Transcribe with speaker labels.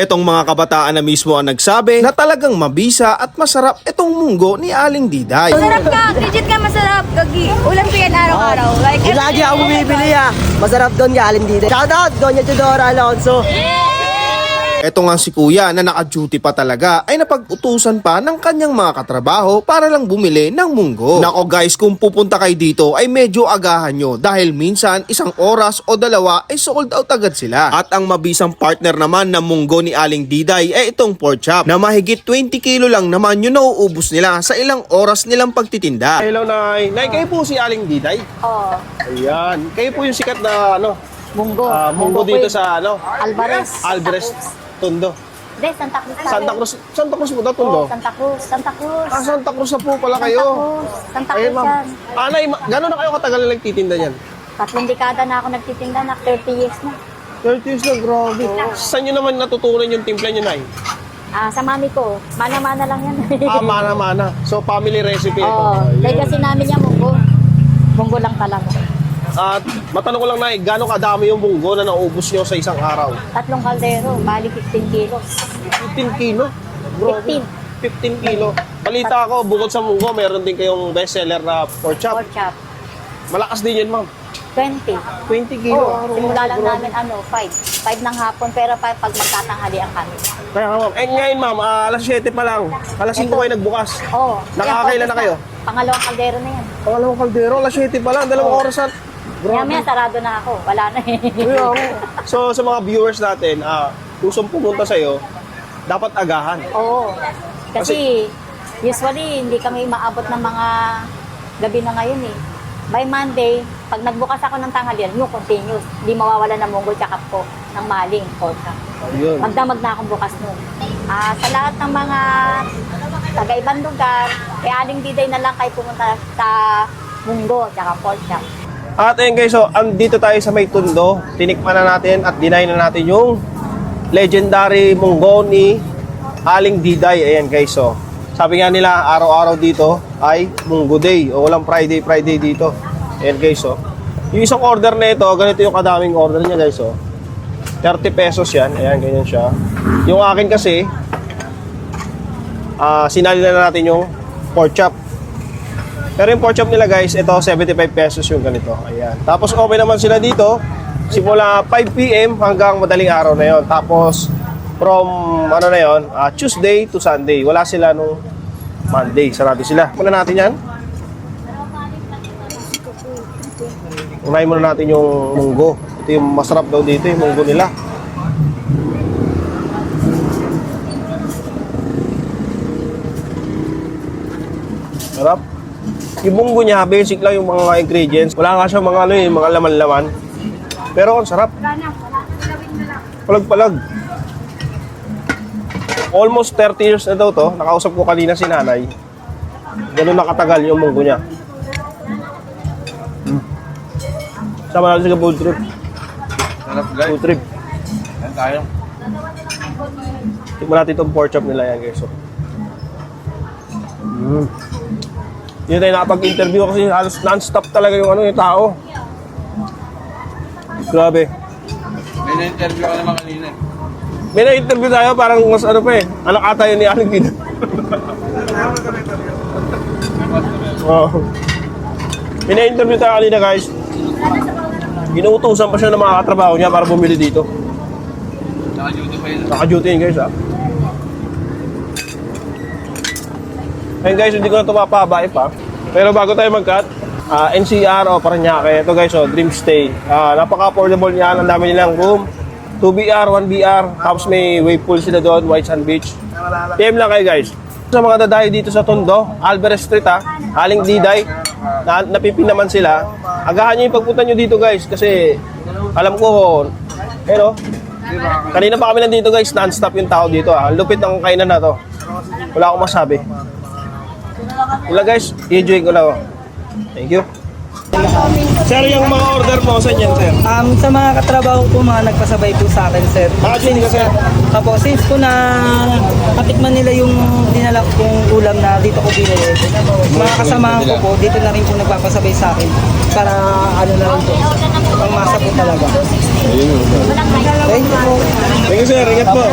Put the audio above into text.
Speaker 1: Etong mga kabataan na mismo ang nagsabi na talagang mabisa at masarap itong munggo ni Aling Diday.
Speaker 2: Masarap ka, legit ka masarap. Gagi, ulam ko yan araw-araw. Like,
Speaker 3: Lagi ako bumibili Masarap doon galing dito. Shoutout, Doña Tudora Alonso.
Speaker 1: Eto nga si kuya na naka-duty pa talaga ay napag-utusan pa ng kanyang mga katrabaho para lang bumili ng munggo. Nako guys, kung pupunta kayo dito ay medyo agahan nyo dahil minsan isang oras o dalawa ay sold out agad sila. At ang mabisang partner naman ng munggo ni Aling Diday ay itong pork chop na mahigit 20 kilo lang naman yung nauubos nila sa ilang oras nilang pagtitinda. Hello Nay. Nay, kayo po si Aling Diday?
Speaker 2: oh,
Speaker 1: Ayan. Kayo po yung sikat na
Speaker 2: munggo.
Speaker 1: munggo dito sa
Speaker 2: Alvarez.
Speaker 1: Alvarez Tondo.
Speaker 2: Hindi, Santa Cruz.
Speaker 1: Santa Cruz po daw, Tondo?
Speaker 2: Santa Cruz. Santa Cruz.
Speaker 1: Santa Cruz na po pala kayo.
Speaker 2: Santa
Speaker 1: Ayun,
Speaker 2: Cruz
Speaker 1: ma'am.
Speaker 2: yan.
Speaker 1: Nay, gano'n na kayo katagal na nagtitinda niyan?
Speaker 2: 3 dekada na ako nagtitinda na, 30 years na.
Speaker 1: 30 years na, grabe. Saan nyo naman natutunan yung timpla nyo, Nay?
Speaker 2: Sa mami ko, mana-mana lang yan.
Speaker 1: Mana-mana. So, family recipe ito.
Speaker 2: Legacy namin yan, munggo. Munggo lang talaga.
Speaker 1: At matanong ko lang, Nay, gano'ng kadami yung munggo na naubos nyo sa isang araw?
Speaker 2: 3 kaldero, bali 15 kilos.
Speaker 1: 15 kilo? Grabe. 15 kilo. Balita ko, bukod sa munggo, meron din kayong bestseller na pork chop.
Speaker 2: Pork chop.
Speaker 1: Malakas din yun, ma'am.
Speaker 2: 20.
Speaker 1: 20 kilo.
Speaker 2: Oo, simula lang namin 5. 5 ng hapon, pero pag magtatanghalian kami.
Speaker 1: Kaya nga, ma'am. Ngayon, ma'am, alas 7 pa lang. Alas 5 kayo nagbukas.
Speaker 2: Oo.
Speaker 1: Nakakailan na kayo?
Speaker 2: Pangalawang kaldero na yan.
Speaker 1: Pangalawang kaldero, alas 7 pa lang. 2 orasan.
Speaker 2: Maya sarado na ako. Wala na eh.
Speaker 1: So, sa mga viewers natin, kusong pumunta sa'yo, dapat agahan.
Speaker 2: Oo. Kasi usually, hindi kami maabot ng mga gabi na ngayon eh. By Monday, pag nagbukas ako ng tanghalian, no, continuous. Hindi mawawala ng munggo tsaka po ng maling porka.
Speaker 1: Yun.
Speaker 2: Magdamag na akong bukas nun. Sa lahat ng mga taga-ibang lugar, kaya Aling Diday na lang kayo pumunta sa munggo tsaka pork chop.
Speaker 1: At ayun guys, so andito tayo sa may Tondo. Tinikman na natin at dinain na natin yung legendary munggo ni Aling Diday. Ayan guys, so sabi nga nila araw-araw dito ay munggo day o walang Friday dito. Ayan guys, so yung isang order na ito, ganito yung kadaming order niya guys, so 30 pesos yan. Ayan, ganyan siya. Yung akin kasi sinali na natin yung pork chop. Pero yung pork chop nila guys, ito 75 pesos yung ganito. Ayan. Tapos open naman sila dito simula 5 PM hanggang madaling araw na yon. Tapos from Tuesday to Sunday. Wala sila nung Monday. Sarado sila. Muna natin yan. Unahin muna natin yung munggo. Ito yung masarap daw dito, yung munggo nila. Sarap. Yung munggo niya, basic lang yung mga ingredients. Wala nga siya mga mga laman-laman. Pero ang sarap. Palag-palag. Almost 30 years na daw to. Nakausap ko kanina si nanay. Ganun nakatagal yung munggo niya. Sama natin sa food trip.
Speaker 4: Sarap guys.
Speaker 1: Food trip.
Speaker 4: Yan tayo.
Speaker 1: Tignan natin itong pork chop nila yan guys. So. Hindi tayo nakapag-interview kasi halos non-stop talaga yung yung tao. Grabe.
Speaker 4: May na-interview ka naman kanina.
Speaker 1: May na-interview tayo parang mas pa eh. Anak ata yun ni Aling Diday. Oh. May na-interview tayo kanina guys. Inuutosan pa siya ng mga katrabaho niya para bumili dito.
Speaker 4: Naka-duty pa yun.
Speaker 1: Naka-duty yun guys Ayun guys, hindi ko na ito mapabae pa. Pero bago tayo mag-cut, NCR o Paranaque, ito guys, Dream Stay. Napaka-affordable niyan, ang dami nilang room. 2BR, 1BR, tapos may wave pool sila doon, White Sand Beach. PM lang kayo guys. Sa mga dadayo dito sa Tondo, Alvarez Street Aling Diday, napipin naman sila. Agahan nyo yung pagpunta nyo dito guys, kasi alam ko, kanina pa kami nandito guys, non-stop yung tao dito. Ang lupit ng kainan na to. Wala akong masabi. Wala guys, i-enjoy ko lang. Thank you.
Speaker 5: Sir, yung mga order mo, saan yan, sir?
Speaker 6: Sa mga katrabaho po, mga nagpasabay po sa akin, sir.
Speaker 5: Naka-duty ka, sir?
Speaker 6: Apo, since po na natikman nila yung dinala kong ulam na dito ko binili, mga kasamahan ko po, dito na rin po nagpapasabay sa akin para ano na rin po, ang masa po talaga.
Speaker 2: Walang
Speaker 6: Thank you po.
Speaker 5: Thank you, sir. Ingat po.